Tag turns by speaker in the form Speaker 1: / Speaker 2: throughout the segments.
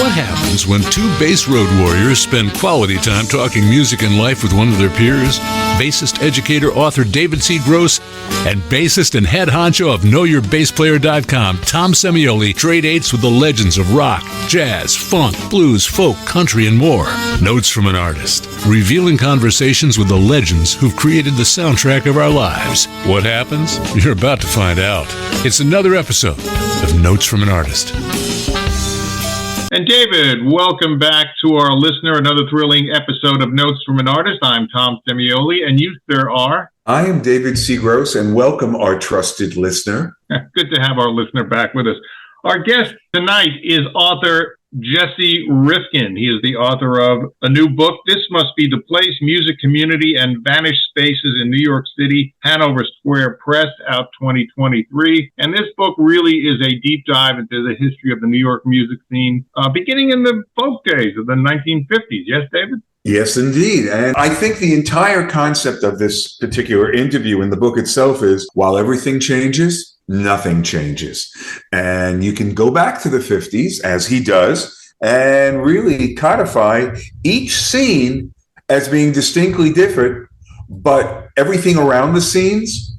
Speaker 1: What happens when two bass road warriors spend quality time talking music and life with one of their peers? Bassist, educator, author David C. Gross and bassist and head honcho of KnowYourBassPlayer.com, Tom Semioli, trade dates with the legends of rock, jazz, funk, blues, folk, country, and more. Notes from an artist, revealing conversations with the legends who've created the soundtrack of our lives. What happens? You're about to find out. It's another episode of Notes from an Artist.
Speaker 2: And David, welcome back to our listener, another thrilling episode of Notes from an Artist. I'm Tom Semioli, and you, sir, are?
Speaker 3: I am David C. Gross, and welcome our trusted listener.
Speaker 2: Good to have our listener back with us. Our guest tonight is author Jesse Rifkin. He is the author of a new book, This Must Be the Place, Music, Community, and Vanished Spaces in New York City, Hanover Square Press, out 2023. And this book really is a deep dive into the history of the New York music scene, beginning in the folk days of the 1950s. Yes, David?
Speaker 3: Yes, indeed. And I think the entire concept of this particular interview in the book itself is, while everything changes, nothing changes. And you can go back to the 50s, as he does, and really codify each scene as being distinctly different, but everything around the scenes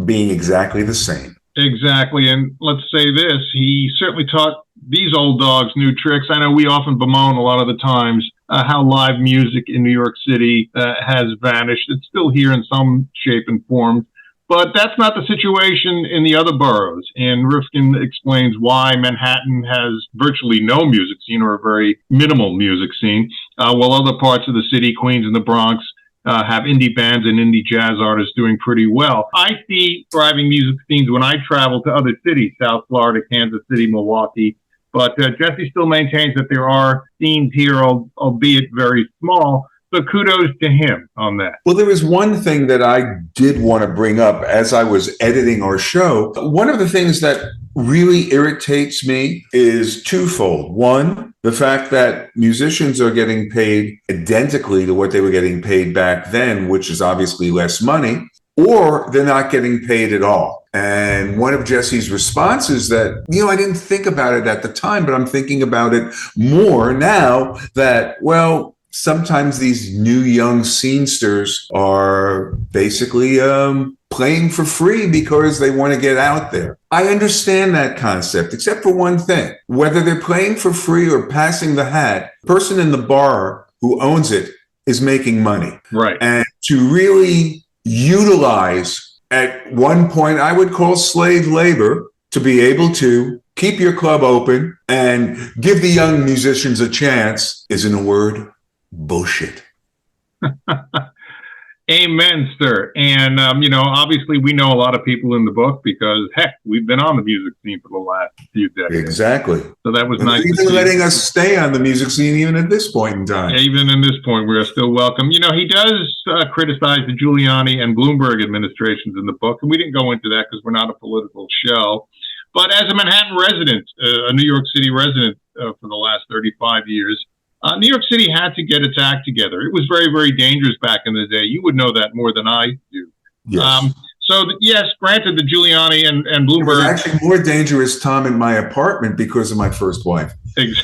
Speaker 3: being exactly the same.
Speaker 2: Exactly. And let's say this, he certainly taught these old dogs new tricks. I know we often bemoan a lot of the times how live music in New York City has vanished. It's still here in some shape and form. But that's not the situation in the other boroughs. And Rifkin explains why Manhattan has virtually no music scene, or a very minimal music scene, while other parts of the city, Queens and the Bronx, have indie bands and indie jazz artists doing pretty well. I see thriving music scenes when I travel to other cities, South Florida, Kansas City, Milwaukee. But Jesse still maintains that there are scenes here, albeit very small. So kudos to him on that.
Speaker 3: Well, there was one thing that I did want to bring up as I was editing our show. One of the things that really irritates me is twofold. One, the fact that musicians are getting paid identically to what they were getting paid back then, which is obviously less money, or they're not getting paid at all. And one of Jesse's responses that, I didn't think about it at the time, but I'm thinking about it more now that, sometimes these new young scenesters are basically playing for free because they want to get out there. I understand that concept, except for one thing. Whether they're playing for free or passing the hat, the person in the bar who owns it is making money.
Speaker 2: Right.
Speaker 3: And to really utilize, at one point, I would call slave labor, to be able to keep your club open and give the young musicians a chance is, in a word, bullshit.
Speaker 2: Amen, sir. And, obviously we know a lot of people in the book because, heck, we've been on the music scene for the last few decades.
Speaker 3: Exactly.
Speaker 2: So that was nice.
Speaker 3: Even letting us stay on the music scene even at this point in time.
Speaker 2: Even in this point, we are still welcome. He does criticize the Giuliani and Bloomberg administrations in the book, and we didn't go into that because we're not a political show. But as a Manhattan resident, a New York City resident for the last 35 years, New York City had to get its act together. It was very, very dangerous back in the day. You would know that more than I do.
Speaker 3: Yes.
Speaker 2: Yes, granted, the Giuliani and Bloomberg...
Speaker 3: It was actually more dangerous, Tom, in my apartment because of my first wife.
Speaker 2: Ditto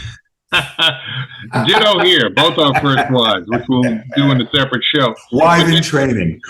Speaker 2: here, both our first wives, which we'll do in a separate show.
Speaker 3: Wife in training.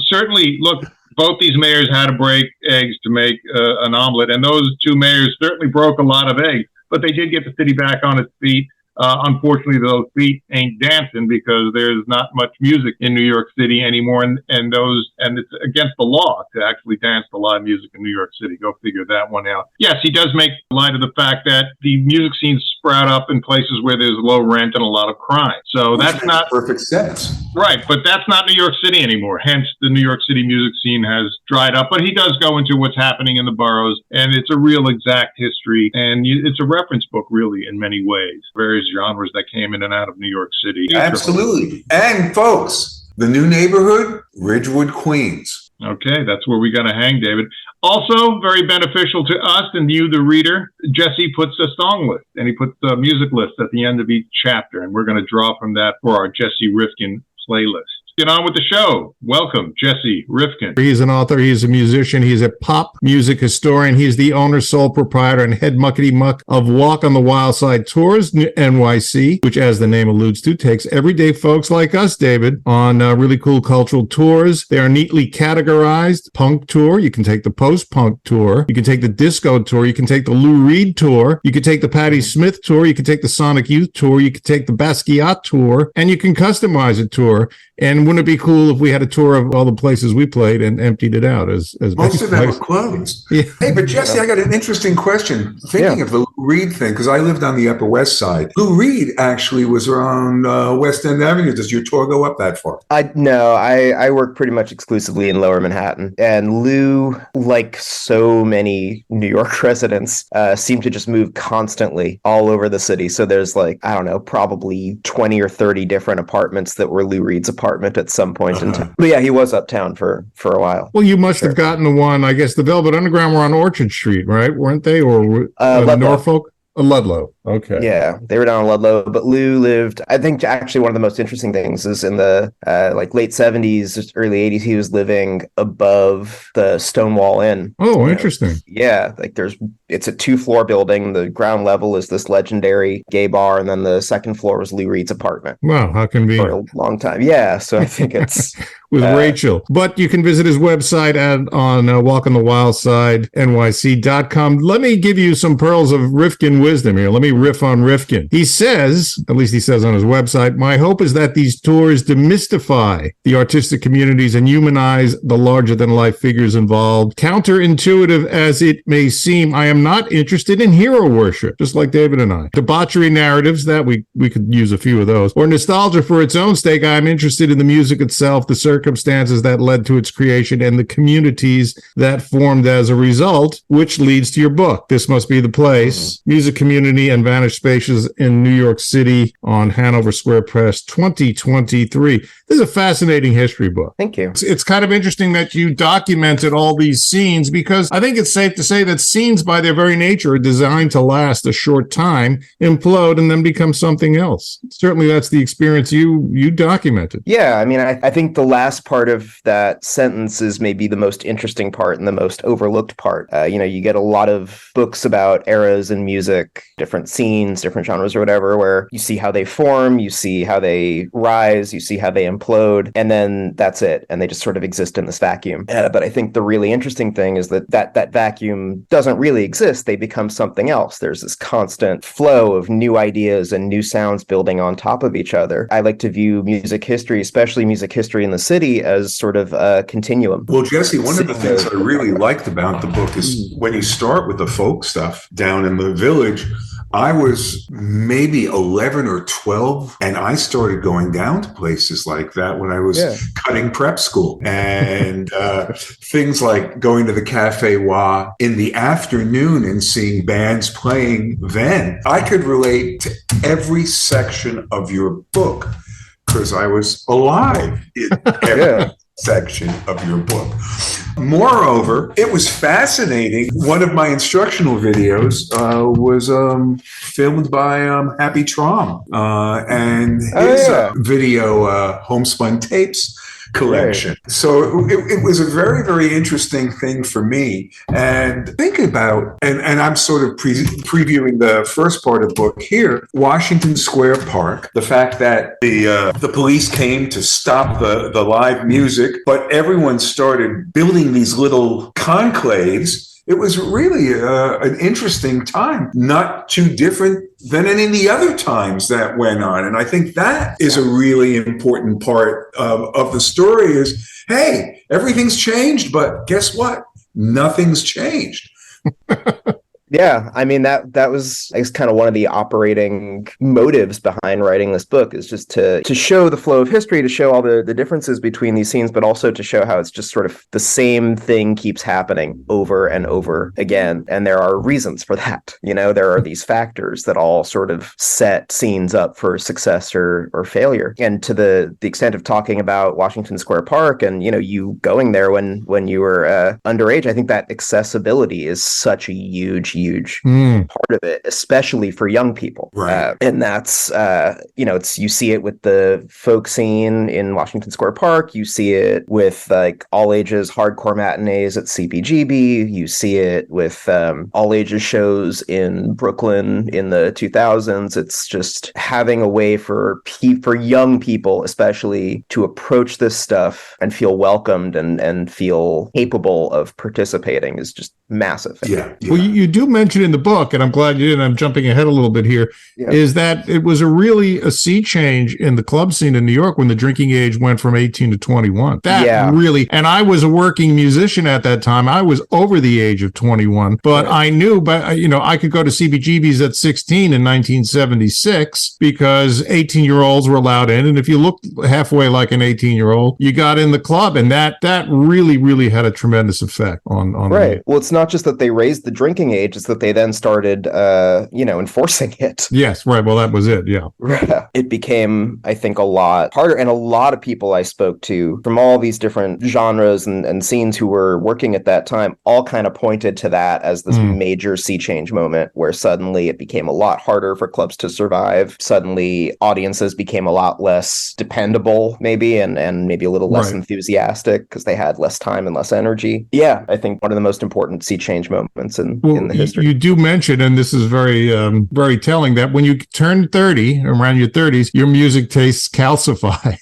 Speaker 2: Certainly, look, both these mayors had to break eggs to make an omelet, and those two mayors certainly broke a lot of eggs. But they did get the city back on its feet. Unfortunately, those feet ain't dancing because there's not much music in New York City anymore, and it's against the law to actually dance to live music in New York City. Go figure that one out. Yes, he does make light of the fact that the music scenes sprout up in places where there's low rent and a lot of crime. So that's not
Speaker 3: perfect sense,
Speaker 2: right? But that's not New York City anymore. Hence, the New York City music scene has dried up. But he does go into what's happening in the boroughs, and it's a real exact history, and it's a reference book, really, in many ways. Various genres that came in and out of New York City.
Speaker 3: Absolutely. And folks, the new neighborhood, Ridgewood, Queens.
Speaker 2: Okay, that's where we're going to hang, David. Also, very beneficial to us and you, the reader, Jesse puts a song list, and he puts a music list at the end of each chapter, and we're going to draw from that for our Jesse Rifkin playlist. Get on with the show. Welcome, Jesse Rifkin.
Speaker 4: He's an author. He's a musician. He's a pop music historian. He's the owner, sole proprietor, and head muckety-muck of Walk on the Wild Side Tours, NYC, which, as the name alludes to, takes everyday folks like us, David, on really cool cultural tours. They are neatly categorized. Punk tour. You can take the post-punk tour. You can take the disco tour. You can take the Lou Reed tour. You can take the Patti Smith tour. You can take the Sonic Youth tour. You can take the Basquiat tour. And you can customize a tour. And wouldn't it be cool if we had a tour of all the places we played and emptied it out as
Speaker 3: most of them are closed?
Speaker 4: Yeah.
Speaker 3: Hey, but Jesse, I got an interesting question. Thinking of the Lou Reed thing, because I lived on the Upper West Side. Lou Reed actually was around West End Avenue. Does your tour go up that far?
Speaker 5: No, I work pretty much exclusively in Lower Manhattan. And Lou, like so many New York residents, seem to just move constantly all over the city. So there's probably 20 or 30 different apartments that were Lou Reed's apartment at some point in time. But yeah, he was uptown for a while.
Speaker 4: Well, you must have gotten the one, I guess the Velvet Underground were on Orchard Street, right? Weren't they? Or Norfolk? Ludlow. Okay.
Speaker 5: Yeah, they were down on Ludlow, but Lou lived, I think actually one of the most interesting things is in the late 70s, early 80s, he was living above the Stonewall Inn.
Speaker 4: Oh, interesting.
Speaker 5: Yeah, it's a 2-floor building. The ground level is this legendary gay bar, and then the second floor was Lou Reed's apartment.
Speaker 4: Wow, how convenient.
Speaker 5: For a long time. Yeah, so I think it's...
Speaker 4: with Rachel. But you can visit his website on walkonthewildside.nyc.com. Let me give you some pearls of Rifkin wisdom here. Let me riff on Rifkin. He says, at least he says on his website, my hope is that these tours demystify the artistic communities and humanize the larger-than-life figures involved. Counterintuitive as it may seem, I am not interested in hero worship, just like David and I. Debauchery narratives, that we could use a few of those. Or nostalgia for its own sake, I am interested in the music itself, the circumstances that led to its creation, and the communities that formed as a result, which leads to your book. This Must Be the Place, Music Community and Vanished Spaces in New York City on Hanover Square Press 2023. This is a fascinating history book.
Speaker 5: Thank you.
Speaker 4: It's kind of interesting that you documented all these scenes, because I think it's safe to say that scenes by their very nature are designed to last a short time, implode, and then become something else. Certainly that's the experience you documented.
Speaker 5: Yeah, I mean, I think the last part of that sentence is maybe the most interesting part and the most overlooked part. You get a lot of books about eras in music, different scenes, different genres or whatever, where you see how they form, you see how they rise, you see how they implode, and then that's it. And they just sort of exist in this vacuum. But I think the really interesting thing is that vacuum doesn't really exist. They become something else. There's this constant flow of new ideas and new sounds building on top of each other. I like to view music history, especially music history in the city, as sort of a continuum.
Speaker 3: Well, Jesse, one of the things I really liked about the book is when you start with the folk stuff down in the village. I was maybe 11 or 12, and I started going down to places like that when I was cutting prep school. And things like going to the Cafe Wa in the afternoon and seeing bands playing then. I could relate to every section of your book because I was alive in every section of your book. Moreover, it was fascinating. One of my instructional videos was filmed by Happy Traum and his video Homespun Tapes collection. Right. So it was a very, very interesting thing for me. And think about, and I'm sort of previewing the first part of the book here, Washington Square Park, the fact that the police came to stop the live music, but everyone started building these little conclaves. It was really an interesting time, not too different than any of the other times that went on. And I think that is a really important part of the story is, hey, everything's changed, but guess what? Nothing's changed.
Speaker 5: Yeah, I mean, that was, I guess, kind of one of the operating motives behind writing this book, is just to show the flow of history, to show all the differences between these scenes, but also to show how it's just sort of the same thing keeps happening over and over again. And there are reasons for that. There are these factors that all sort of set scenes up for success or failure. And to the extent of talking about Washington Square Park and, you going there when you were underage, I think that accessibility is such a huge huge part of it, especially for young people.
Speaker 3: Right.
Speaker 5: And that's, you see it with the folk scene in Washington Square Park. You see it with like all ages hardcore matinees at CPGB. You see it with all ages shows in Brooklyn in the 2000s. It's just having a way for young people, especially, to approach this stuff and feel welcomed and feel capable of participating is just massive.
Speaker 3: Yeah.
Speaker 4: Well, you do mention in the book, and I'm glad you did, I'm jumping ahead a little bit here, is that it was really a sea change in the club scene in New York when the drinking age went from 18 to 21. That really, and I was a working musician at that time. I was over the age of 21, but I knew, I could go to CBGB's at 16 in 1976 because 18-year-olds were allowed in. And if you looked halfway like an 18-year-old, you got in the club. And that really, really had a tremendous effect on
Speaker 5: right. Well, it's not just that they raised the drinking age, it's that they then started, enforcing it.
Speaker 4: Yes, right. Well, that was it. Yeah.
Speaker 5: It became, I think, a lot harder. And a lot of people I spoke to from all these different genres and scenes who were working at that time all kind of pointed to that as this major sea change moment where suddenly it became a lot harder for clubs to survive. Suddenly audiences became a lot less dependable, maybe, and maybe a little less enthusiastic because they had less time and less energy. Yeah, I think one of the most important sea change moments in the history. You
Speaker 4: do mention, and this is very, very telling, that when you turn 30, around your 30s, your music tastes calcify,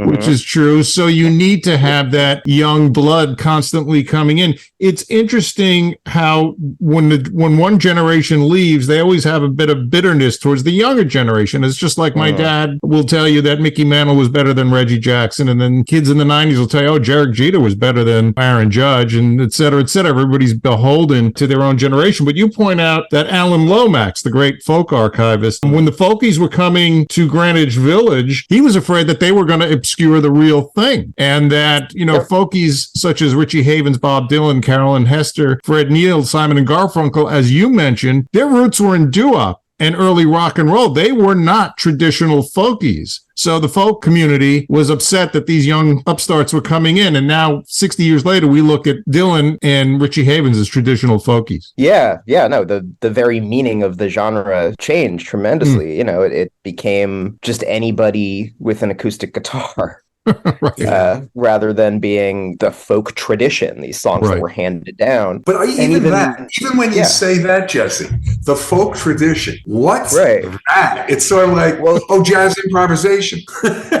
Speaker 4: which is true. So you need to have that young blood constantly coming in. It's interesting how when one generation leaves, they always have a bit of bitterness towards the younger generation. It's just like my dad will tell you that Mickey Mantle was better than Reggie Jackson, and then kids in the 90s will tell you, oh, Derek Jeter was better than Aaron Judge, and et cetera, et cetera. Everybody's beholden to their own generation. But you point out that Alan Lomax, the great folk archivist, when the folkies were coming to Greenwich Village, he was afraid that they were going to obscure the real thing, and that, folkies such as Richie Havens, Bob Dylan, Carolyn Hester, Fred Neil, Simon and Garfunkel, as you mentioned, their roots were in doo-wop and early rock and roll. They were not traditional folkies. So the folk community was upset that these young upstarts were coming in. And now, 60 years later, we look at Dylan and Richie Havens as traditional folkies.
Speaker 5: Yeah. No, the very meaning of the genre changed tremendously. It became just anybody with an acoustic guitar. Right. Rather than being the folk tradition, these songs that were handed down.
Speaker 3: But even when you say that, Jesse, the folk tradition, what's that? It's sort of like, jazz improvisation.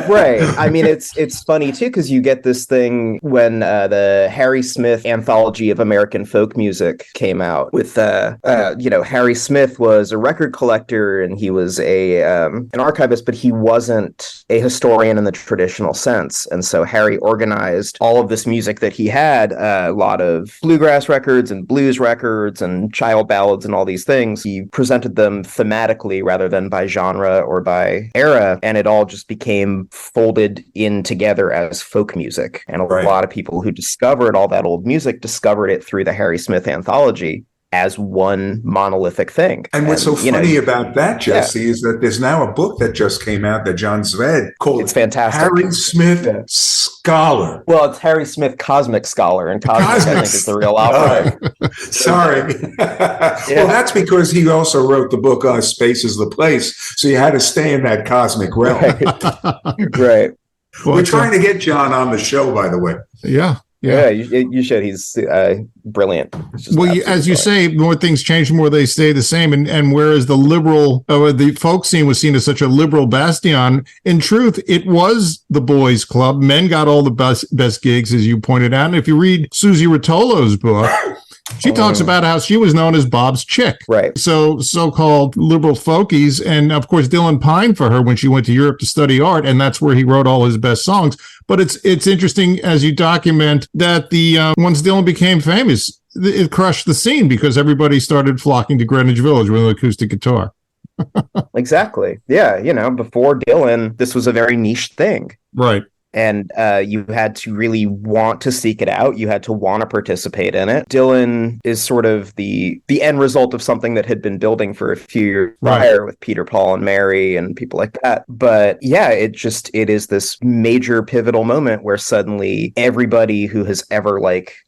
Speaker 5: Right. I mean, it's funny, too, because you get this thing when the Harry Smith anthology of American folk music came out with, Harry Smith was a record collector and he was an archivist, but he wasn't a historian in the traditional sense. And so Harry organized all of this music that he had, a lot of bluegrass records and blues records and child ballads and all these things. He presented them thematically rather than by genre or by era, and it all just became folded in together as folk music. And a lot of people who discovered all that old music discovered it through the Harry Smith anthology as one monolithic thing.
Speaker 3: And what's so funny about that, Jesse, is that there's now a book that just came out that John Zved called
Speaker 5: It's fantastic.
Speaker 3: Harry Smith Scholar.
Speaker 5: Well, it's Harry Smith Cosmic Scholar, and Cosmic, I think, is the real opera.
Speaker 3: Sorry. Well, that's because he also wrote the book Space is the Place, so you had to stay in that cosmic realm.
Speaker 5: Right.
Speaker 3: Well, we're trying to get John on the show, by the way.
Speaker 4: Yeah.
Speaker 5: Yeah, you should. He's brilliant.
Speaker 4: Well, as you say, more things change, more they stay the same. And whereas the folk scene was seen as such a liberal bastion, in truth, it was the boys' club. Men got all the best gigs, as you pointed out. And if you read Susie Rotolo's book, she talks about how she was known as Bob's chick.
Speaker 5: Right.
Speaker 4: So-called liberal folkies. And of course, Dylan pined for her when she went to Europe to study art. And that's where he wrote all his best songs. But it's interesting, as you document, that once Dylan became famous, it crushed the scene because everybody started flocking to Greenwich Village with an acoustic guitar.
Speaker 5: Exactly. Yeah. Before Dylan, this was a very niche thing.
Speaker 4: Right.
Speaker 5: And you had to really want to seek it out. You had to want to participate in it. Dylan is sort of the end result of something that had been building for a few years prior with Peter, Paul, and Mary and people like that. But yeah, it is this major pivotal moment where suddenly everybody who has ever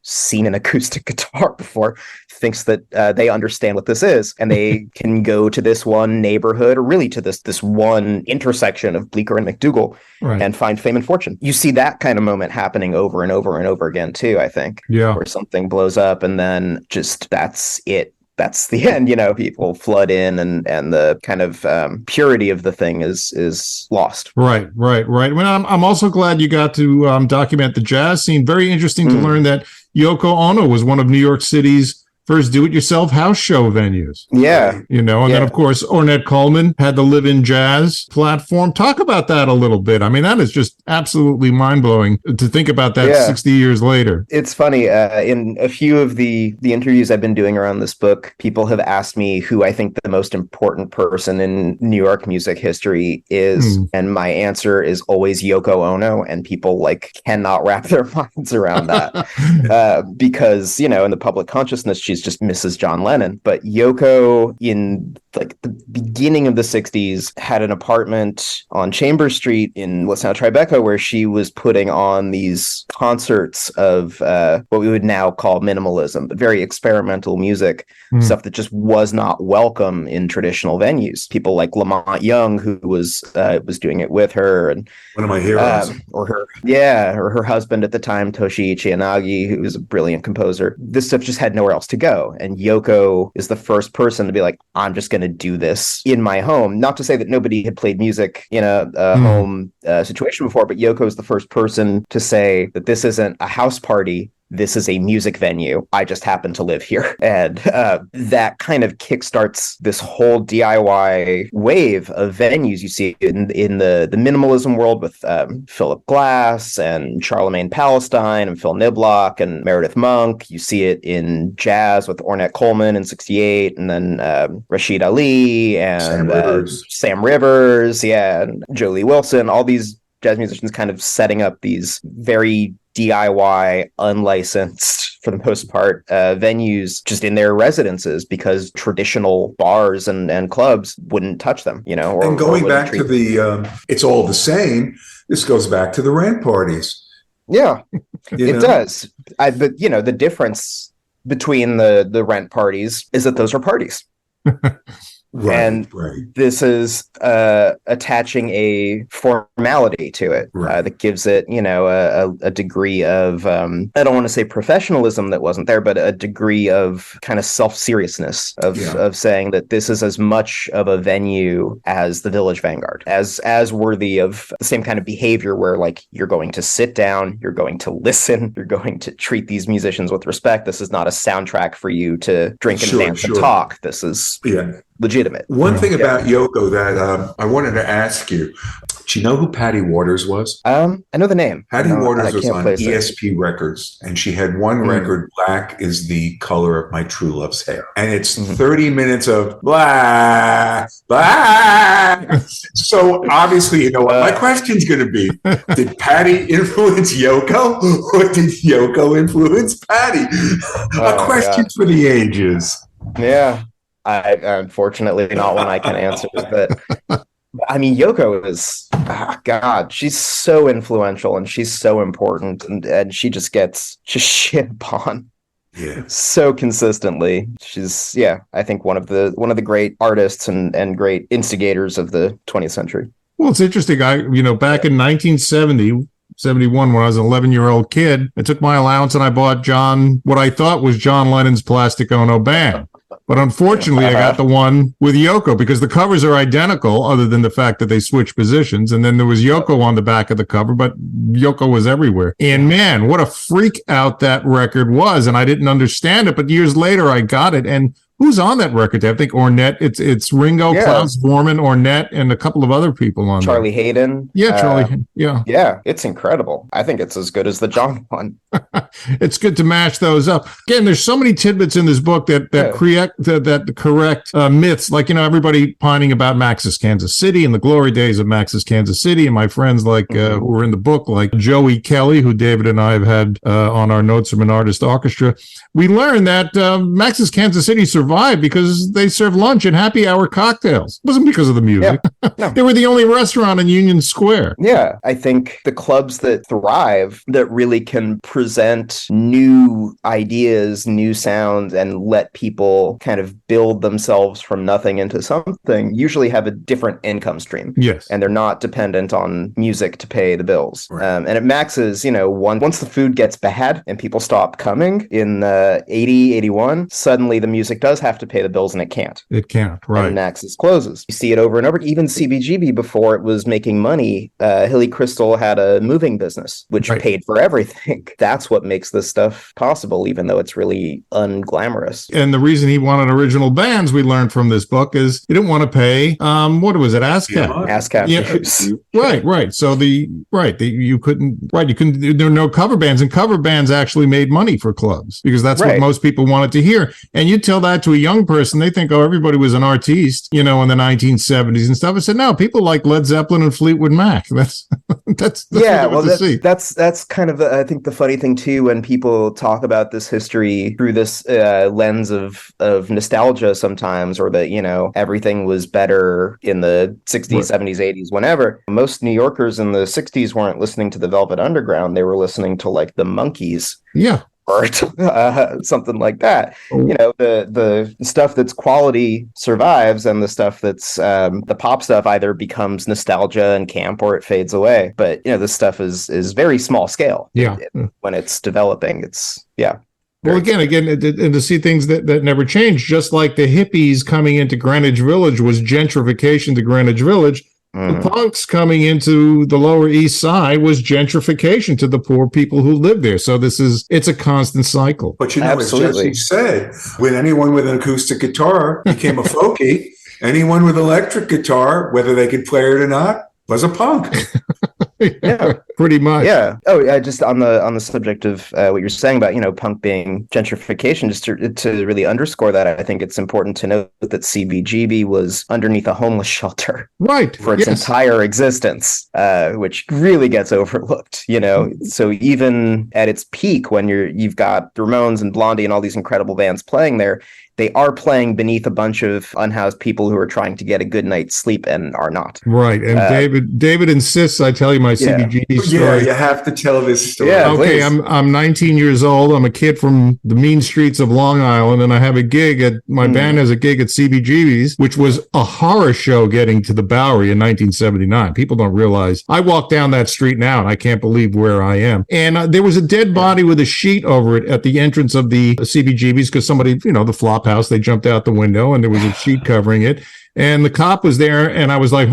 Speaker 5: seen an acoustic guitar before thinks that they understand what this is, and they can go to this one neighborhood, or really to this one intersection of Bleecker and McDougal, and find fame and fortune. You see that kind of moment happening over and over and over again too, I think.
Speaker 4: Yeah.
Speaker 5: Where something blows up and then just that's it. That's the end, people flood in, and the kind of purity of the thing is lost. Right.
Speaker 4: Well, I'm also glad you got to document the jazz scene. Very interesting to learn that Yoko Ono was one of New York City's first do-it-yourself house show venues.
Speaker 5: Yeah.
Speaker 4: Then, of course, Ornette Coleman had the Live in Jazz platform. Talk about that a little bit. I mean, that is just absolutely mind-blowing to think about that 60 years later.
Speaker 5: It's funny. In a few of the interviews I've been doing around this book, people have asked me who I think the most important person in New York music history is. And my answer is always Yoko Ono. And people cannot wrap their minds around that. Because, in the public consciousness, she's just Mrs. John Lennon. But Yoko, in the beginning of the 60s, had an apartment on Chambers Street in what's now Tribeca, where she was putting on these concerts of what we would now call minimalism, but very experimental music, stuff that just was not welcome in traditional venues. People like Lamont Young, who was doing it with her, and
Speaker 3: one of my heroes,
Speaker 5: or her husband at the time, Toshiichi Inagi, who was a brilliant composer. This stuff just had nowhere else to go, and Yoko is the first person to be like, I'm just going to do this in my home. Not to say that nobody had played music in a home situation before, but Yoko is the first person to say that this isn't a house party. This is a music venue. I just happen to live here. And that kind of kickstarts this whole DIY wave of venues. You see in the minimalism world with Philip Glass and Charlemagne Palestine and Phil Niblock and Meredith Monk. You see it in jazz with Ornette Coleman in 1968, and then Rashid Ali and Sam Rivers, and Jolie Wilson. All these jazz musicians kind of setting up these very DIY, unlicensed, for the most part, venues just in their residences, because traditional bars and clubs wouldn't touch them,
Speaker 3: And going back to the, it's all the same, this goes back to the rent parties.
Speaker 5: Yeah, it does. But, the difference between the rent parties is that those are parties. Right. This is attaching a formality to it that gives it, a degree of, I don't want to say professionalism that wasn't there, but a degree of kind of self-seriousness of saying that this is as much of a venue as the Village Vanguard, as worthy of the same kind of behavior where you're going to sit down, you're going to listen, you're going to treat these musicians with respect. This is not a soundtrack for you to drink and dance and talk. This is legitimate.
Speaker 3: One thing about Yoko that I wanted to ask you, do you know who Patty Waters was?
Speaker 5: I know the name.
Speaker 3: Patty Waters was on ESP Records, and she had one record, Black is the Color of My True Love's Hair. And it's 30 minutes of black. So obviously, you know what my question's going to be. Did Patty influence Yoko, or did Yoko influence Patty? A question for the ages.
Speaker 5: Yeah. Unfortunately, not one I can answer. But I mean, Yoko is, she's so influential and she's so important, and she just gets shit upon so consistently. She's I think one of the great artists and great instigators of the 20th century.
Speaker 4: Well, it's interesting. Back in 1970. 71, when I was an 11-year-old kid, I took my allowance and I bought what I thought was John Lennon's Plastic Ono Band. But unfortunately, I got the one with Yoko, because the covers are identical, other than the fact that they switched positions. And then there was Yoko on the back of the cover, but Yoko was everywhere. And man, what a freak out that record was. And I didn't understand it, but years later I got it. And who's on that record? I think Ornette. It's Ringo, Klaus Vormann, Ornette, and a couple of other people on
Speaker 5: Charlie
Speaker 4: there.
Speaker 5: Hayden.
Speaker 4: Yeah, Charlie.
Speaker 5: Yeah, it's incredible. I think it's as good as the John one.
Speaker 4: It's good to mash those up. Again, there's so many tidbits in this book that correct myths. Everybody pining about Max's Kansas City and the glory days of Max's Kansas City, and my friends who were in the book, like Joey Kelly, who David and I have had on our Notes from an Artist Orchestra. We learned that Max's Kansas City survived survived because they served lunch and happy hour cocktails. It wasn't because of the music.
Speaker 5: Yeah. No.
Speaker 4: They were the only restaurant in Union Square.
Speaker 5: Yeah, I think the clubs that thrive, that really can present new ideas, new sounds, and let people kind of build themselves from nothing into something, usually have a different income stream.
Speaker 4: Yes.
Speaker 5: And they're not dependent on music to pay the bills.
Speaker 3: Right.
Speaker 5: And it maxes, once the food gets bad and people stop coming in 80, 81, suddenly the music does have to pay the bills and it can't.
Speaker 4: It can't, right.
Speaker 5: And Max's closes. You see it over and over. Even CBGB, before it was making money, Hilly Crystal had a moving business, which paid for everything. That's what makes this stuff possible, even though it's really unglamorous.
Speaker 4: And the reason he wanted original bands, we learned from this book, is he didn't want to pay, what was it, ASCAP?
Speaker 5: ASCAP.
Speaker 4: Yeah. Right. So you couldn't, there were no cover bands, and cover bands actually made money for clubs because that's what most people wanted to hear. And you tell that to a young person, they think, oh, everybody was an artiste, in the 1970s and stuff. I said, no, people like Led Zeppelin and Fleetwood Mac. That's
Speaker 5: that's kind of I think the funny thing too, when people talk about this history through this lens of nostalgia sometimes, or that everything was better in the 60s, 70s, 80s, whenever. Most New Yorkers in the 60s weren't listening to the Velvet Underground, they were listening to like the Monkees.
Speaker 4: Yeah.
Speaker 5: Or something like that. The stuff that's quality survives, and the stuff that's the pop stuff either becomes nostalgia and camp, or it fades away. But this stuff is very small scale.
Speaker 4: Yeah.
Speaker 5: When it's developing, it's
Speaker 4: Well, again, and to see things that never changed, just like the hippies coming into Greenwich Village was gentrification to Greenwich Village. The punks coming into the Lower East Side was gentrification to the poor people who live there. So it's a constant cycle.
Speaker 3: But as Jesse said, when anyone with an acoustic guitar became a folkie, anyone with electric guitar, whether they could play it or not, was a punk.
Speaker 5: Yeah,
Speaker 4: pretty much.
Speaker 5: Yeah. Oh, just on the subject of what you're saying about punk being gentrification, just to really underscore that, I think it's important to note that CBGB was underneath a homeless shelter,
Speaker 4: right,
Speaker 5: for its entire existence, which really gets overlooked. So even at its peak, when you've got Ramones and Blondie and all these incredible bands playing there, they are playing beneath a bunch of unhoused people who are trying to get a good night's sleep and are not.
Speaker 4: Right. And David insists I tell you my CBGB story.
Speaker 3: Yeah, you have to tell this story.
Speaker 5: Yeah,
Speaker 4: okay, I'm 19 years old. I'm a kid from the mean streets of Long Island, and I have a gig my band has a gig at CBGB's, which was a horror show getting to the Bowery in 1979. People don't realize. I walk down that street now, and I can't believe where I am. And there was a dead body with a sheet over it at the entrance of the CBGB's because somebody, the flop house, they jumped out the window and there was a sheet covering it, and the cop was there, and I was like,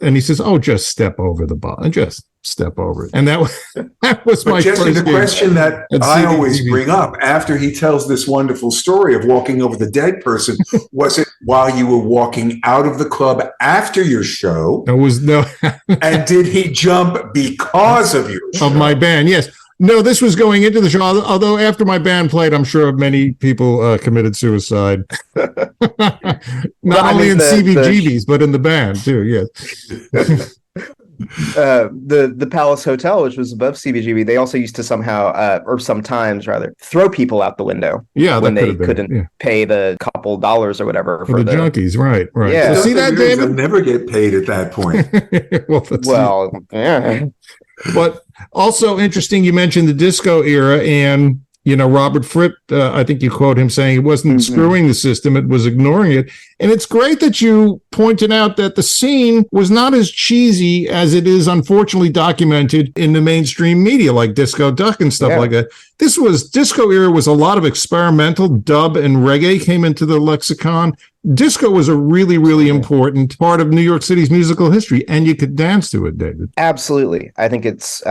Speaker 4: and he says, oh, just step over the body, just step over it. And that was my
Speaker 3: Jesse,
Speaker 4: first
Speaker 3: the question that I always bring up after he tells this wonderful story of walking over the dead person, was it while you were walking out of the club after your show?
Speaker 4: There was no.
Speaker 3: And did he jump because of your show?
Speaker 4: Of my band, yes. No, this was going into the show, although after my band played, I'm sure many people committed suicide. Not only in CBGB's, but in the band, too, yes.
Speaker 5: The Palace Hotel, which was above CBGB, they also used to somehow, or sometimes rather, throw people out the window.
Speaker 4: Yeah,
Speaker 5: when they couldn't pay the couple dollars or whatever
Speaker 4: for the junkies, right?
Speaker 5: Yeah,
Speaker 4: so see that, David?
Speaker 3: They'll never get paid at that point.
Speaker 5: Yeah.
Speaker 4: But also interesting, you mentioned the disco era, and Robert Fripp, I think you quote him saying it wasn't screwing the system, it was ignoring it. And it's great that you pointed out that the scene was not as cheesy as it is unfortunately documented in the mainstream media, like Disco Duck and stuff like that. Disco era was a lot of experimental, dub and reggae came into the lexicon. Disco was a really, really important part of New York City's musical history, and you could dance to it, David.
Speaker 5: Absolutely. I think it's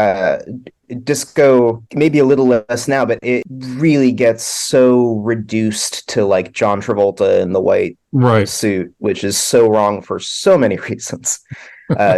Speaker 5: disco, maybe a little less now, but it really gets so reduced to like John Travolta in the white suit, which is so wrong for so many reasons.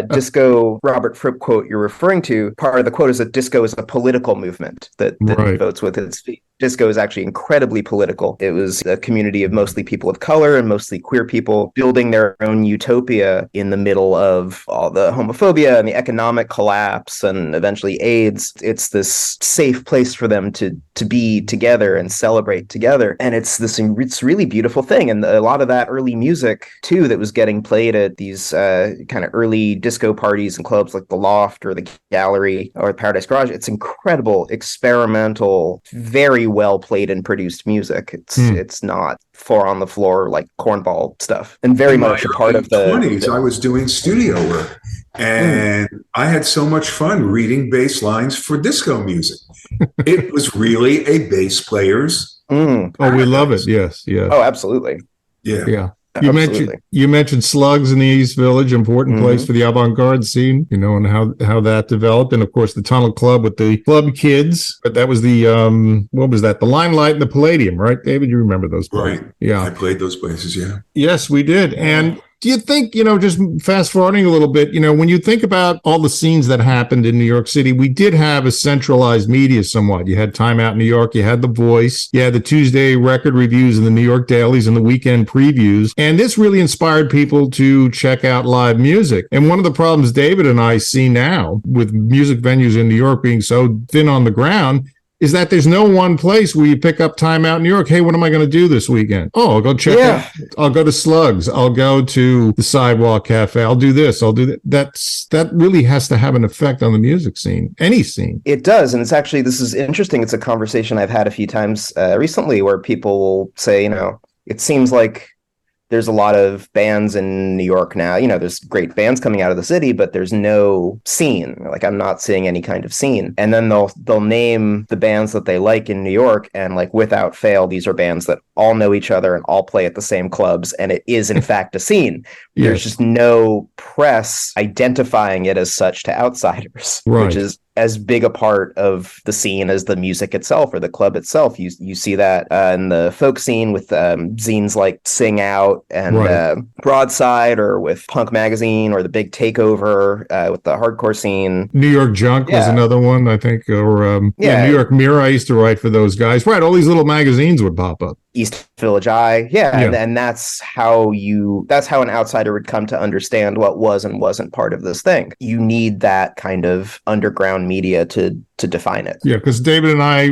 Speaker 5: Disco, Robert Fripp quote you're referring to, part of the quote is that disco is a political movement that votes with its feet. disco is actually incredibly political. It was a community of mostly people of color and mostly queer people building their own utopia in the middle of all the homophobia and the economic collapse and eventually AIDS. It's this safe place for them to be together and celebrate together. And it's really beautiful thing. And a lot of that early music too that was getting played at these kind of early disco parties and clubs like the Loft or the Gallery or Paradise Garage, it's incredible, experimental, very well played and produced music. It's not four on the floor like cornball stuff, and very much a part of the
Speaker 3: 20s. I was doing studio work, and I had so much fun reading bass lines for disco music. It was really a bass player's.
Speaker 4: Oh, we love it. Yes.
Speaker 5: Oh, absolutely.
Speaker 4: Yeah. You mentioned Slugs in the East Village, important place for the avant-garde scene, and how that developed. And of course the Tunnel Club with the club kids. But that was the what was that? The Limelight and the Palladium, right, David? You remember those places?
Speaker 3: Right.
Speaker 4: Yeah.
Speaker 3: I played those places, yeah.
Speaker 4: Yes, we did. And do you think, just fast forwarding a little bit, when you think about all the scenes that happened in New York City, we did have a centralized media somewhat. You had Time Out New York, you had The Voice, you had the Tuesday record reviews and the New York dailies and the weekend previews. And this really inspired people to check out live music. And one of the problems David and I see now with music venues in New York being so thin on the ground is that there's no one place where you pick up Time Out New York. Hey, what am I going to do this weekend? Oh, I'll go check out. I'll go to Slugs. I'll go to the Sidewalk Cafe. I'll do this. I'll do that. That really has to have an effect on the music scene, any scene.
Speaker 5: It does. And this is interesting. It's a conversation I've had a few times recently where people will say, it seems like there's a lot of bands in New York now. There's great bands coming out of the city, but there's no scene. Like, I'm not seeing any kind of scene. And then they'll name the bands that they like in New York, and like without fail, these are bands that all know each other and all play at the same clubs, and it is in fact a scene. Yes. There's just no press identifying it as such to outsiders, which is as big a part of the scene as the music itself or the club itself. You see that in the folk scene with zines like Sing Out and Broadside, or with Punk Magazine, or the Big Takeover with the hardcore scene.
Speaker 4: New York Junk was another one, I think, or New York Mirror. I used to write for those guys. Right, all these little magazines would pop up.
Speaker 5: East Village Eye, and that's how an outsider would come to understand what was and wasn't part of this thing. You need that kind of underground media to define it. Yeah,
Speaker 4: because David and I,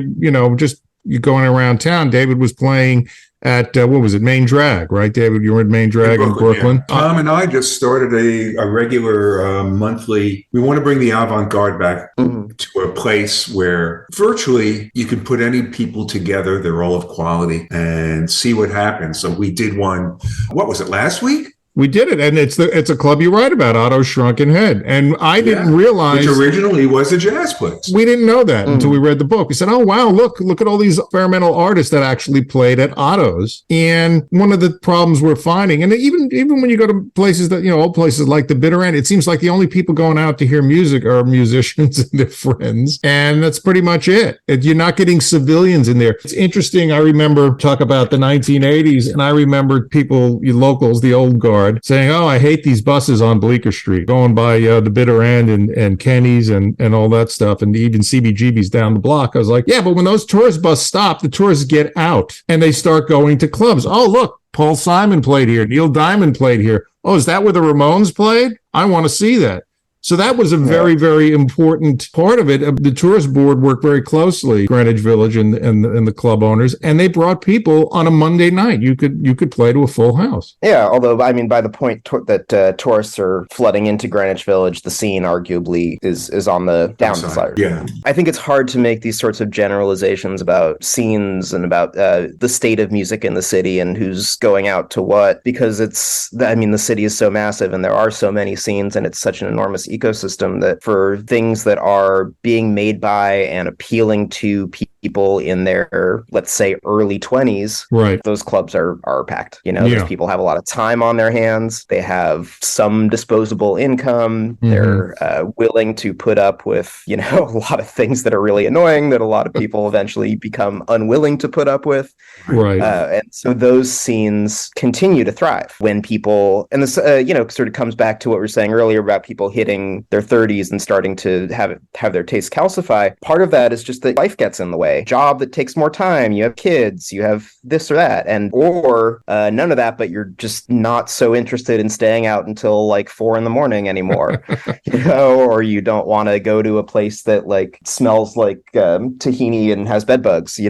Speaker 4: just going around town, David was playing at what was it, Main Drag, right, David? You were at Main Drag in Brooklyn.
Speaker 3: Yeah. Tom and I just started a regular monthly. We want to bring the avant-garde back to a place where virtually you can put any people together. They're all of quality and see what happens. So we did one. What was it, last week?
Speaker 4: We did it, and it's a club you write about, Otto's Shrunken Head. And I didn't realize...
Speaker 3: Which originally was a jazz place.
Speaker 4: We didn't know that until we read the book. We said, oh, wow, look at all these experimental artists that actually played at Otto's. And one of the problems we're finding, and even when you go to places that, old places like the Bitter End, it seems like the only people going out to hear music are musicians and their friends. And that's pretty much it. You're not getting civilians in there. It's interesting. I remember talk about the 1980s, and I remember people, locals, the old guard, saying, oh, I hate these buses on Bleecker Street, going by the Bitter End and Kenny's and all that stuff, and even CBGB's down the block. I was like, yeah, but when those tourist buses stop, the tourists get out and they start going to clubs. Oh, look, Paul Simon played here. Neil Diamond played here. Oh, is that where the Ramones played? I want to see that. So that was a very, very important part of it. The tourist board worked very closely, Greenwich Village and the club owners, and they brought people on a Monday night. You could play to a full house.
Speaker 5: Yeah, although, I mean, by the point that tourists are flooding into Greenwich Village, the scene arguably is on the downside.
Speaker 3: Yeah.
Speaker 5: I think it's hard to make these sorts of generalizations about scenes and about the state of music in the city and who's going out to what, because the city is so massive and there are so many scenes and it's such an enormous ecosystem that for things that are being made by and appealing to people in their, let's say, early 20s,
Speaker 4: right,
Speaker 5: those clubs are packed. Those people have a lot of time on their hands. They have some disposable income. Mm-hmm. They're willing to put up with, a lot of things that are really annoying that a lot of people eventually become unwilling to put up with.
Speaker 4: Right.
Speaker 5: And so those scenes continue to thrive when people, and this, sort of comes back to what we were saying earlier about people hitting their 30s and starting to have their taste calcify. Part of that is just that life gets in the way a job that takes more time, you have kids, you have this or that, or none of that, but you're just not so interested in staying out until like 4 a.m. anymore, or you don't want to go to a place that like smells like tahini and has bed bugs. You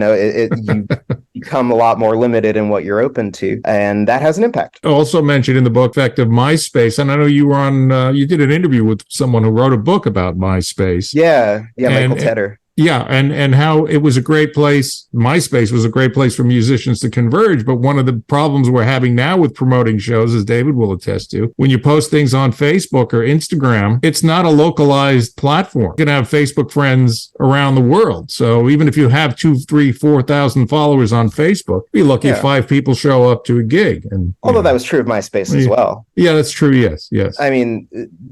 Speaker 5: become a lot more limited in what you're open to, and that has an impact.
Speaker 4: Also mentioned in the book, effect of MySpace, and I know you were on. You did an interview with someone who wrote a book about MySpace.
Speaker 5: Yeah, Michael Tedder.
Speaker 4: Yeah, and how it was a great place. MySpace was a great place for musicians to converge. But one of the problems we're having now with promoting shows, as David will attest to, when you post things on Facebook or Instagram, it's not a localized platform. You can have Facebook friends around the world. So even if you have 2,000, 3,000, 4,000 followers on Facebook, be lucky if 5 people show up to a gig. And
Speaker 5: although that was true of MySpace as well.
Speaker 4: Yeah, that's true. Yes.
Speaker 5: I mean,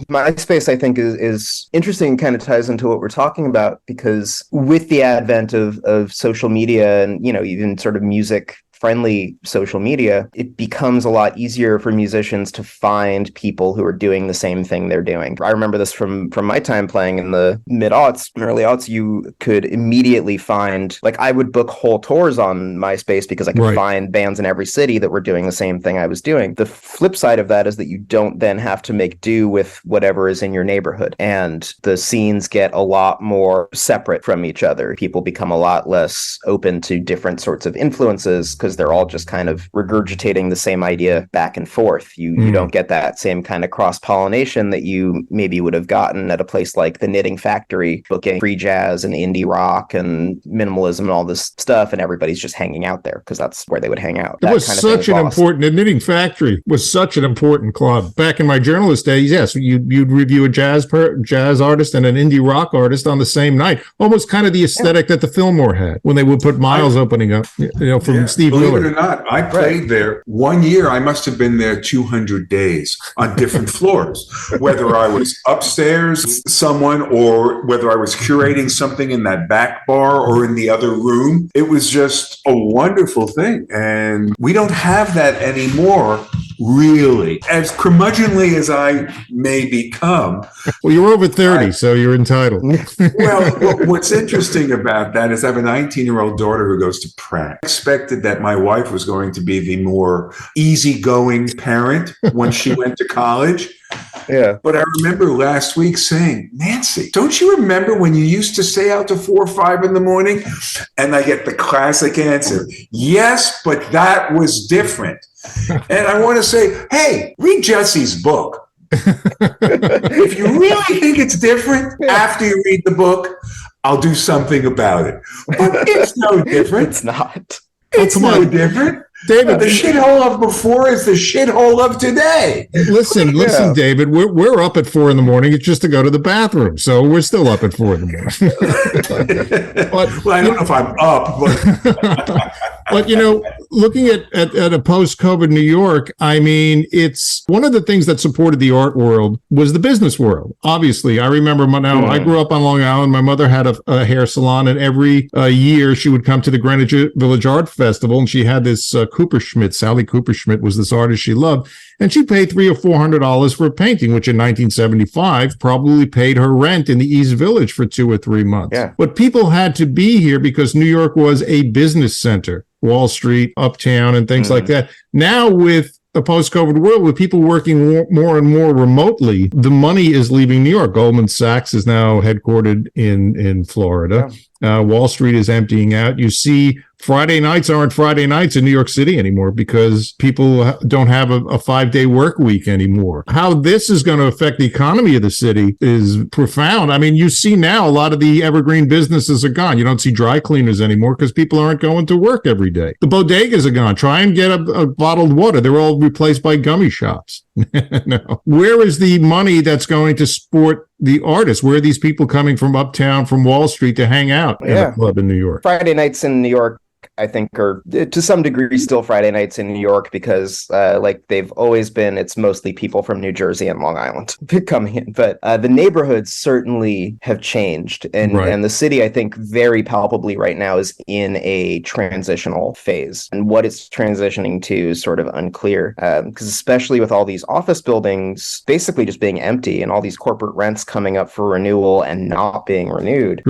Speaker 5: MySpace, I think, is interesting and kind of ties into what we're talking about, because with the advent of social media and, even sort of music friendly social media, it becomes a lot easier for musicians to find people who are doing the same thing they're doing. I remember this from my time playing in the mid-aughts, early aughts. You could immediately find, like, I would book whole tours on MySpace because I could find bands in every city that were doing the same thing I was doing. The flip side of that is that you don't then have to make do with whatever is in your neighborhood, and the scenes get a lot more separate from each other. People become a lot less open to different sorts of influences because they're all just kind of regurgitating the same idea back and forth. You don't get that same kind of cross-pollination that you maybe would have gotten at a place like the Knitting Factory, booking free jazz and indie rock and minimalism and all this stuff, and everybody's just hanging out there because that's where they would hang out.
Speaker 4: It was such an important, the Knitting Factory was such an important club. Back in my journalist days, yes, you'd review a jazz artist and an indie rock artist on the same night. Almost kind of the aesthetic that the Fillmore had when they would put Miles opening up, from Steve Miller.
Speaker 3: Believe it or not, I played there 1 year. I must have been there 200 days on different floors, whether I was upstairs someone or whether I was curating something in that back bar or in the other room. It was just a wonderful thing. And we don't have that anymore, really. As curmudgeonly as I may become.
Speaker 4: Well, you're over 30, so you're entitled.
Speaker 3: Well, what's interesting about that is I have a 19-year-old daughter who goes to Pratt. I expected that my wife was going to be the more easygoing parent when she went to college.
Speaker 5: Yeah.
Speaker 3: But I remember last week saying, Nancy, don't you remember when you used to stay out to 4 or 5 in the morning? And I get the classic answer, yes, but that was different. And I want to say, hey, read Jesse's book. If you really think it's different after you read the book, I'll do something about it. But it's no different.
Speaker 5: It's not.
Speaker 3: It's no different.
Speaker 4: David,
Speaker 3: the shithole of before is the shithole of today.
Speaker 4: Listen, David, we're up at 4 a.m. It's just to go to the bathroom. So we're still up at 4 a.m.
Speaker 3: Well, I don't know if I'm up, but
Speaker 4: but looking at a post-COVID New York, I mean, it's one of the things that supported the art world was the business world. Obviously, I remember I grew up on Long Island. My mother had a hair salon, and every year she would come to the Greenwich Village Art Festival, and she had this Sally Cooper-Schmidt was this artist she loved, and she paid $300 or $400 for a painting, which in 1975 probably paid her rent in the East Village for 2 or 3 months.
Speaker 5: Yeah. But
Speaker 4: people had to be here because New York was a business center, Wall Street, Uptown, and things like that. Now with a post-COVID world, with people working more and more remotely, the money is leaving New York. Goldman Sachs is now headquartered in Florida. Yeah. Wall Street is emptying out. You see Friday nights aren't Friday nights in New York City anymore because people don't have a 5-day work week anymore. How this is going to affect the economy of the city is profound. I mean, you see now a lot of the evergreen businesses are gone. You don't see dry cleaners anymore because people aren't going to work every day. The bodegas are gone. Try and get a bottled water. They're all replaced by gummy shops. No. Where is the money that's going to support the artists? Where are these people coming from uptown, from Wall Street to hang out in a club in New York?
Speaker 5: Friday nights in New York I think are to some degree still Friday nights in New York because like they've always been, it's mostly people from New Jersey and Long Island coming in. But the neighborhoods certainly have changed. And the city, I think, very palpably right now is in a transitional phase. And what it's transitioning to is sort of unclear. Because especially with all these office buildings basically just being empty and all these corporate rents coming up for renewal and not being renewed,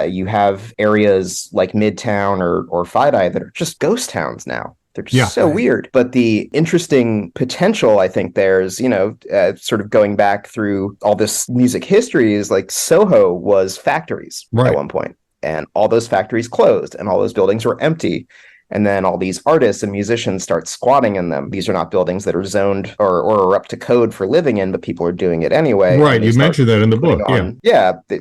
Speaker 5: you have areas like Midtown or Fidei that are just ghost towns now. They're just so weird. But the interesting potential, I think, there's, sort of going back through all this music history is like Soho was factories at one point, and all those factories closed and all those buildings were empty. And then all these artists and musicians start squatting in them. These are not buildings that are zoned or are up to code for living in, but people are doing it anyway.
Speaker 4: Right, you mentioned that in the book.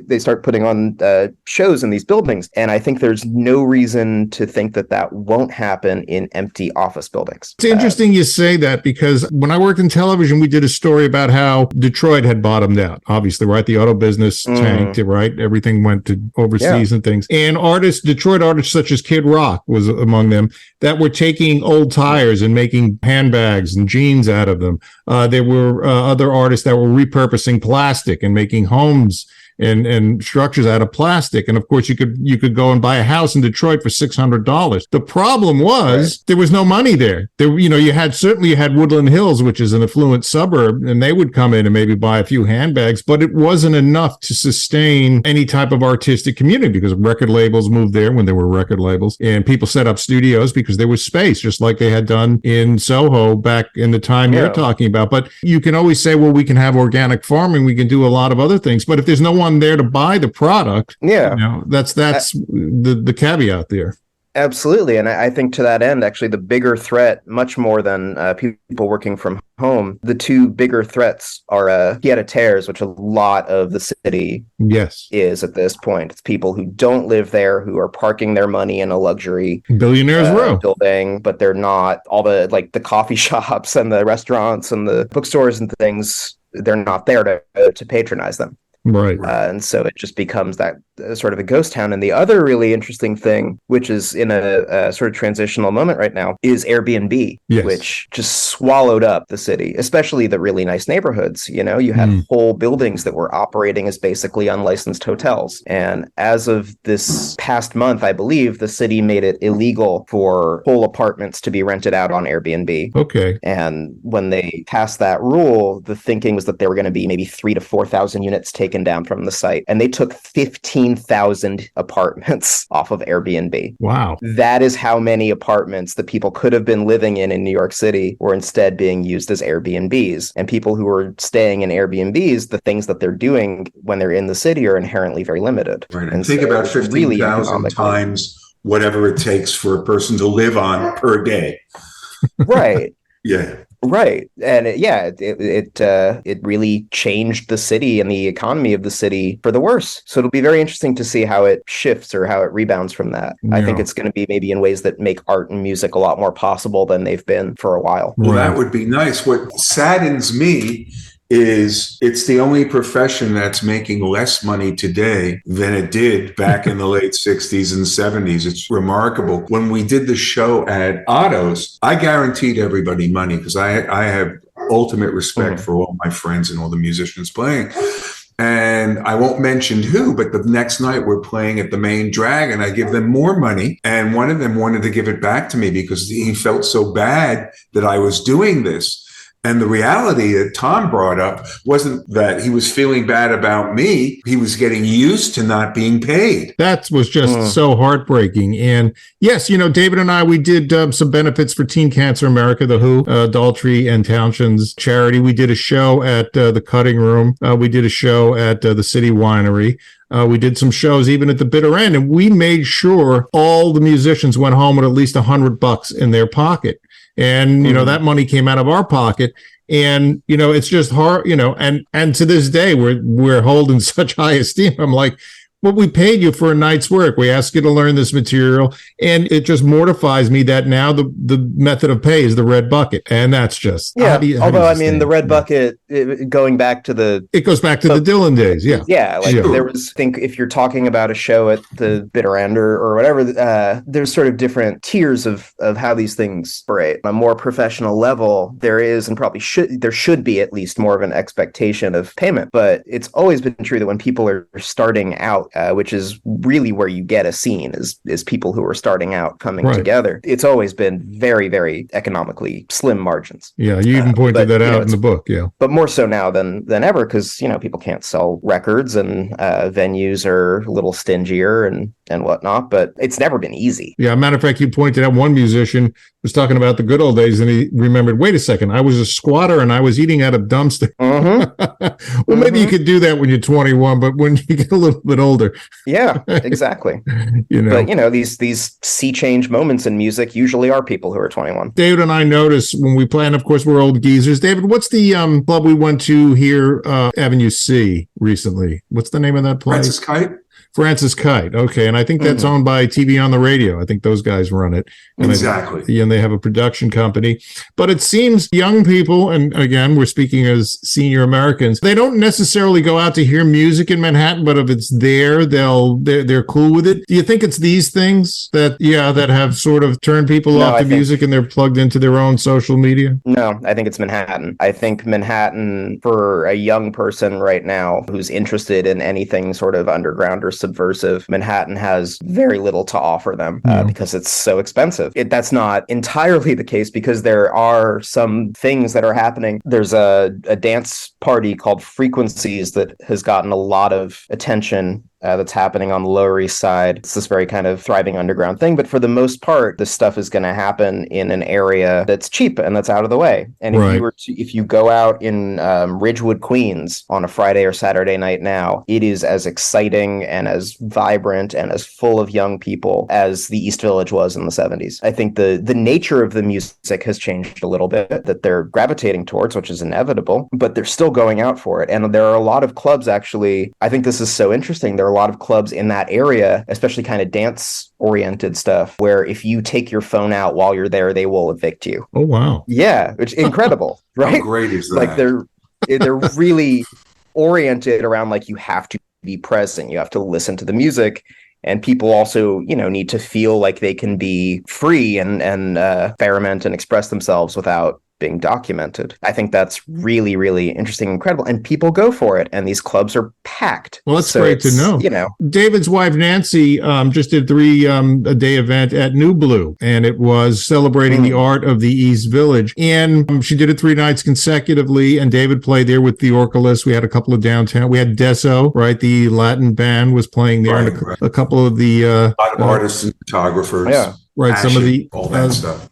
Speaker 5: They start putting on shows in these buildings. And I think there's no reason to think that won't happen in empty office buildings.
Speaker 4: It's interesting you say that, because when I worked in television, we did a story about how Detroit had bottomed out. Obviously, right? The auto business tanked, right? Everything went to overseas and things. And Detroit artists such as Kid Rock was among them, that were taking old tires and making handbags and jeans out of them. There were other artists that were repurposing plastic and making homes and structures out of plastic. And of course, you could go and buy a house in Detroit for $600. The problem was there was no money there. You had Woodland Hills, which is an affluent suburb, and they would come in and maybe buy a few handbags, but it wasn't enough to sustain any type of artistic community, because record labels moved there when there were record labels, and people set up studios because there was space, just like they had done in Soho back in the time you're talking about. But you can always say, well, we can have organic farming, we can do a lot of other things, but if there's no one there to buy the product, that's the caveat there.
Speaker 5: Absolutely. And I think to that end, actually, the bigger threat, much more than people working from home, the two bigger threats are pied-à-terres, which a lot of the city is at this point. It's people who don't live there, who are parking their money in a luxury
Speaker 4: billionaires row
Speaker 5: building, but they're not. All the coffee shops and the restaurants and the bookstores and things, they're not there to patronize them.
Speaker 4: Right.
Speaker 5: And so it just becomes that sort of a ghost town. And the other really interesting thing, which is in a sort of transitional moment right now, is Airbnb, which just swallowed up the city, especially the really nice neighborhoods. You had whole buildings that were operating as basically unlicensed hotels. And as of this past month, I believe, the city made it illegal for whole apartments to be rented out on Airbnb.
Speaker 4: Okay.
Speaker 5: And when they passed that rule, the thinking was that there were going to be maybe 3,000 to 4,000 units taken down from the site. And they took 15,000 apartments off of Airbnb.
Speaker 4: Wow.
Speaker 5: That is how many apartments that people could have been living in New York City were instead being used as Airbnbs. And people who are staying in Airbnbs, the things that they're doing when they're in the city are inherently very limited.
Speaker 3: Right. And think about 15,000 times whatever it takes for a person to live on per day.
Speaker 5: Right.
Speaker 3: Yeah.
Speaker 5: Right. And it really changed the city and the economy of the city for the worse. So it'll be very interesting to see how it shifts or how it rebounds from that. Yeah. I think it's going to be maybe in ways that make art and music a lot more possible than they've been for a while.
Speaker 3: Well, that would be nice. What saddens me is it's the only profession that's making less money today than it did back in the late 60s and 70s. It's remarkable. When we did the show at Otto's, I guaranteed everybody money because I have ultimate respect for all my friends and all the musicians playing. And I won't mention who, but the next night we're playing at the main drag and I give them more money. And one of them wanted to give it back to me because he felt so bad that I was doing this. And the reality that Tom brought up wasn't that he was feeling bad about me. He was getting used to not being paid.
Speaker 4: That was just so heartbreaking. And yes, David and I, we did some benefits for Teen Cancer America, The Who, Daltrey and Townshend's charity. We did a show at the Cutting Room. We did a show at the City Winery. We did some shows even at the bitter end, and we made sure all the musicians went home with at least $100 in their pocket. And, that money came out of our pocket. And, it's just hard, and to this day, we're holding such high esteem. I'm like, Well, we paid you for a night's work. We asked you to learn this material, and it just mortifies me that now the method of pay is the red bucket, and that's just
Speaker 5: Although I mean, the red bucket, going back to
Speaker 4: it goes back to the Dylan days,
Speaker 5: there was. I think if you're talking about a show at the bitter end or whatever, there's sort of different tiers of how these things operate. On a more professional level, there is and probably should be at least more of an expectation of payment, but it's always been true that when people are starting out, which is really where you get a scene is people who are starting out coming together. It's always been very, very economically slim margins.
Speaker 4: Yeah, you even pointed that out in the book. Yeah,
Speaker 5: but more so now than ever, because people can't sell records and venues are a little stingier and whatnot. But it's never been easy.
Speaker 4: Yeah, matter of fact, you pointed out one musician was talking about the good old days, and he remembered, wait a second, I was a squatter and I was eating out of dumpster.
Speaker 5: Mm-hmm.
Speaker 4: Well, maybe you could do that when you're 21, but when you get a little bit older.
Speaker 5: Yeah, exactly. But these sea change moments in music usually are people who are 21.
Speaker 4: David and I noticed when we plan, of course, we're old geezers. David, what's the club we went to here, Avenue C, recently? What's the name of that place? Francis Kite. Okay. And I think that's owned by TV on the Radio. I think those guys run it. And
Speaker 3: Exactly.
Speaker 4: And they have a production company. But it seems young people, and again, we're speaking as senior Americans, they don't necessarily go out to hear music in Manhattan, but if it's there, they're cool with it. Do you think it's these things that have sort of turned people off to music and they're plugged into their own social media?
Speaker 5: No, I think it's Manhattan. I think Manhattan, for a young person right now who's interested in anything sort of underground or subversive, Manhattan has very little to offer them because it's so expensive. That's not entirely the case because there are some things that are happening. There's a dance party called Frequencies that has gotten a lot of attention that's happening on the Lower East Side. It's this very kind of thriving underground thing, but for the most part, this stuff is going to happen in an area that's cheap and that's out of the way. And if you go out in Ridgewood, Queens on a Friday or Saturday night now, it is as exciting and as vibrant and as full of young people as the East Village was in the 70s. I think the nature of the music has changed a little bit that they're gravitating towards, which is inevitable, but they're still going out for it. And there are a lot of clubs, actually. I think this is so interesting. There are a lot of clubs in that area, especially kind of dance oriented stuff, where if you take your phone out while you're there, they will evict you.
Speaker 4: Oh, wow.
Speaker 5: Yeah, which is incredible, right?
Speaker 3: How great is that?
Speaker 5: Like they're really oriented around like you have to be present, you have to listen to the music. And people also, need to feel like they can be free and experiment and express themselves without being documented. I think that's really, really interesting and incredible. And people go for it. And these clubs are packed.
Speaker 4: Well, that's great to know. David's wife, Nancy, just did a 3-day event at New Blue. And it was celebrating the art of the East Village. And she did it 3 nights consecutively. And David played there with the Orcalis. We had a couple of downtown. We had Deso, right? The Latin band was playing there.
Speaker 3: Right.
Speaker 4: A couple of the...
Speaker 3: a lot of artists and photographers.
Speaker 4: Yeah. Right,
Speaker 3: Passion,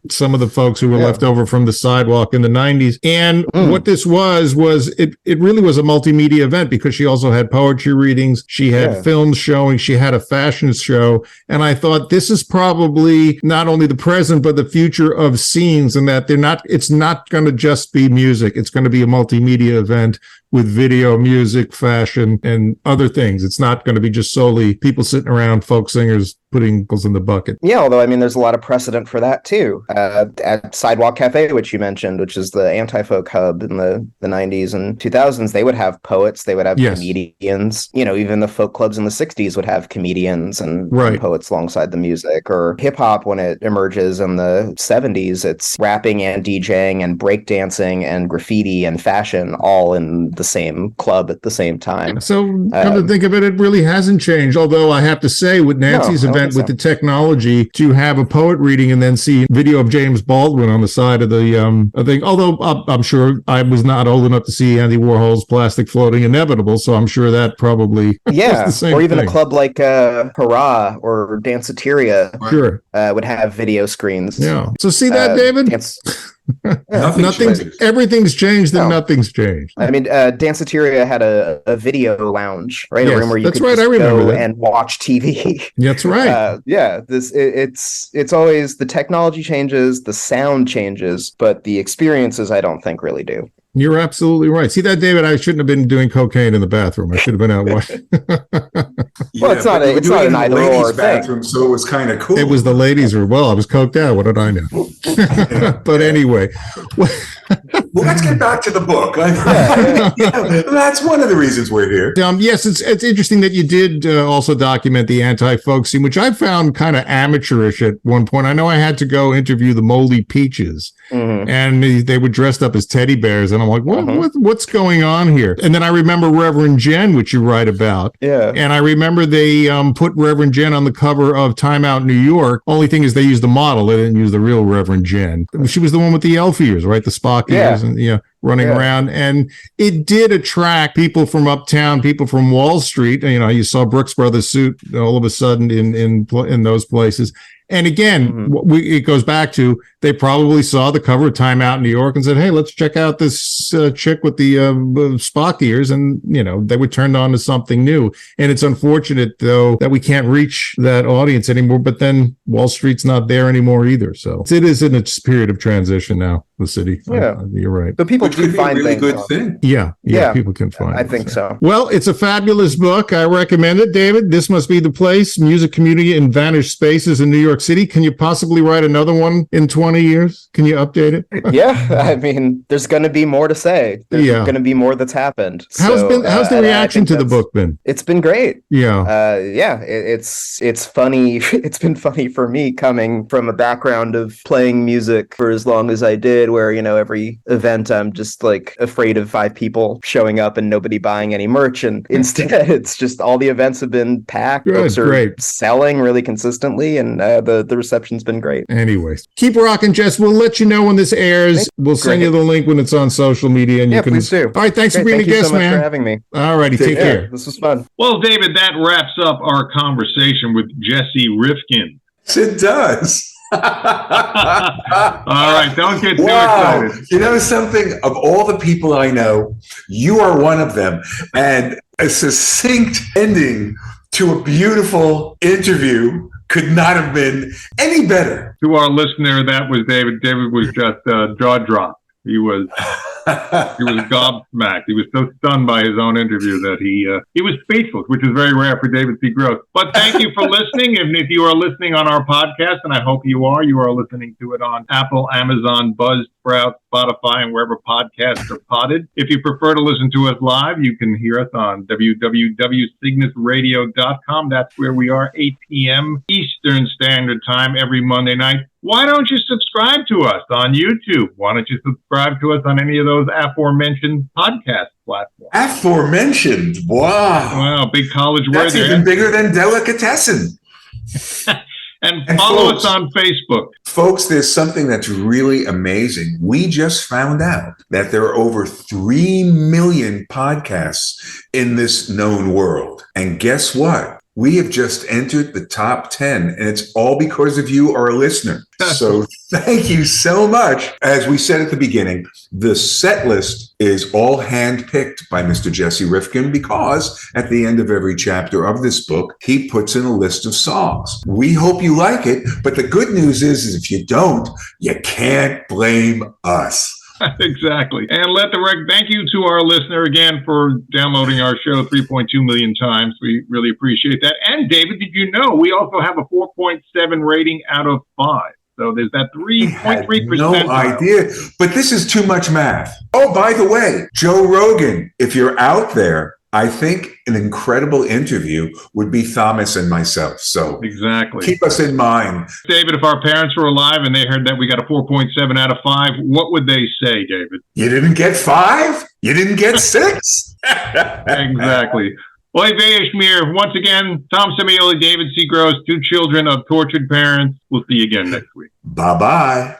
Speaker 4: some of the folks who were left over from the sidewalk in the 90s. And what this was it really was a multimedia event because she also had poetry readings, she had films showing, she had a fashion show. And I thought this is probably not only the present, but the future of scenes, and that it's not going to just be music. It's going to be a multimedia event with video, music, fashion, and other things. It's not going to be just solely people sitting around, folk singers putting nickels in the bucket.
Speaker 5: Yeah, although, I mean, there's a lot of precedent for that, too. At Sidewalk Cafe, which you mentioned, which is the anti-folk hub in the 90s and 2000s, they would have poets, they would have comedians. Even the folk clubs in the 60s would have comedians and poets alongside the music. Or hip-hop, when it emerges in the 70s, it's rapping and DJing and breakdancing and graffiti and fashion all in the same club at the same time.
Speaker 4: So come to think of it, it really hasn't changed. Although I have to say, with Nancy's event, with the technology, to have a poet reading and then see video of James Baldwin on the side of the thing. Although I'm sure I was not old enough to see Andy Warhol's Plastic Floating Inevitable, so I'm sure that probably was the same
Speaker 5: or even
Speaker 4: thing.
Speaker 5: A club like Hurrah or Danceteria would have video screens.
Speaker 4: Yeah. So see that, David? Everything's changed and nothing's changed.
Speaker 5: I mean, Danceteria had a video lounge, right?
Speaker 4: Yes,
Speaker 5: a room where you could just go and watch TV.
Speaker 4: That's right.
Speaker 5: It's always the technology changes, the sound changes, but the experiences I don't think really do.
Speaker 4: You're absolutely right. See that, David? I shouldn't have been doing cocaine in the bathroom. I should have been out watching.
Speaker 5: Well, it's not an either or
Speaker 3: bathroom, so it was kind of cool.
Speaker 4: It was the ladies' room. Well, I was coked out. What did I know? But anyway.
Speaker 3: Well, let's get back to the book. That's one of the reasons we're here.
Speaker 4: Yes, it's interesting that you did also document the anti-folk scene, which I found kind of amateurish at one point. I know I had to go interview the Moldy Peaches, and they were dressed up as teddy bears, and I'm like, what's going on here? And then I remember Reverend Jen, which you write about.
Speaker 5: Yeah.
Speaker 4: And I remember they put Reverend Jen on the cover of Time Out New York. Only thing is they used the model. They didn't use the real Reverend Jen. She was the one with the elf ears, right? The Spock ears, and running around. And it did attract people from uptown, people from Wall Street. You saw Brooks Brothers suit all of a sudden in those places. And again, it goes back to they probably saw the cover of Time Out New York and said, hey, let's check out this chick with the Spock ears. And, they were turned on to something new. And it's unfortunate, though, that we can't reach that audience anymore. But then Wall Street's not there anymore either. So it is in its period of transition now, the city.
Speaker 5: Yeah.
Speaker 4: You're right.
Speaker 5: But people do find
Speaker 3: really
Speaker 5: things.
Speaker 3: Good thing.
Speaker 4: Yeah, people can find
Speaker 5: I think so.
Speaker 4: Well, it's a fabulous book. I recommend it, David. This Must Be the Place, Music Community in Vanished Spaces in New York City. Can you possibly write another one in 20 years? Can you update it?
Speaker 5: Yeah, I mean, there's going to be more to say. There's going to be more that's happened.
Speaker 4: How's the reaction to the book been?
Speaker 5: It's been great.
Speaker 4: Yeah.
Speaker 5: It's funny. It's been funny for me coming from a background of playing music for as long as I did, where, every event I'm just like afraid of 5 people showing up and nobody buying any merch. And instead, it's just all the events have been packed. Books are selling really consistently, and the reception's been great.
Speaker 4: Anyways, keep rocking, Jess. We'll let you know when this airs. We'll send you the link when it's on social media, and you can.
Speaker 5: Please do.
Speaker 4: All right, thanks for being a guest, man.
Speaker 5: Thank you so much for having me.
Speaker 4: All righty, take care.
Speaker 5: This was fun.
Speaker 2: Well, David, that wraps up our conversation with Jesse Rifkin.
Speaker 3: It does.
Speaker 2: All right, don't get too excited.
Speaker 3: You know something? Of all the people I know, you are one of them. And a succinct ending to a beautiful interview could not have been any better.
Speaker 2: To our listener, that was David. David was just jaw dropped. He was gobsmacked. He was so stunned by his own interview that he was speechless, which is very rare for David C. Gross. But thank you for listening. And if you are listening on our podcast, and I hope you are listening to it on Apple, Amazon, Buzzsprout, Spotify, and wherever podcasts are potted. If you prefer to listen to us live, you can hear us on www.cygnusradio.com. That's where we are, 8 p.m. Eastern Standard Time every Monday night. Why don't you subscribe to us on YouTube? Why don't you subscribe to us on any of those aforementioned podcast platforms?
Speaker 3: Aforementioned? Wow.
Speaker 2: Big college word.
Speaker 3: That's even bigger than delicatessen.
Speaker 2: And follow us on Facebook.
Speaker 3: Folks, there's something that's really amazing. We just found out that there are over 3 million podcasts in this known world. And guess what? We have just entered the top 10, and it's all because of you, our listener. So thank you so much. As we said at the beginning, the set list is all handpicked by Mr. Jesse Rifkin, because at the end of every chapter of this book, he puts in a list of songs. We hope you like it, but the good news is if you don't, you can't blame us.
Speaker 2: Exactly. And thank you to our listener again for downloading our show 3.2 million times. We really appreciate that. And David, did you know we also have a 4.7 rating out of 5? So there's that 3.3%.
Speaker 3: No idea. But this is too much math. Oh, by the way, Joe Rogan, if you're out there, I think an incredible interview would be Thomas and myself. So
Speaker 2: exactly,
Speaker 3: keep us in mind.
Speaker 2: David, if our parents were alive and they heard that we got a 4.7 out of 5, what would they say, David?
Speaker 3: You didn't get 5? You didn't get 6?
Speaker 2: Exactly. Oy vey Ishmir. Once again, Tom Semioli, David C. Gross, 2 children of tortured parents. We'll see you again next week.
Speaker 3: Bye-bye.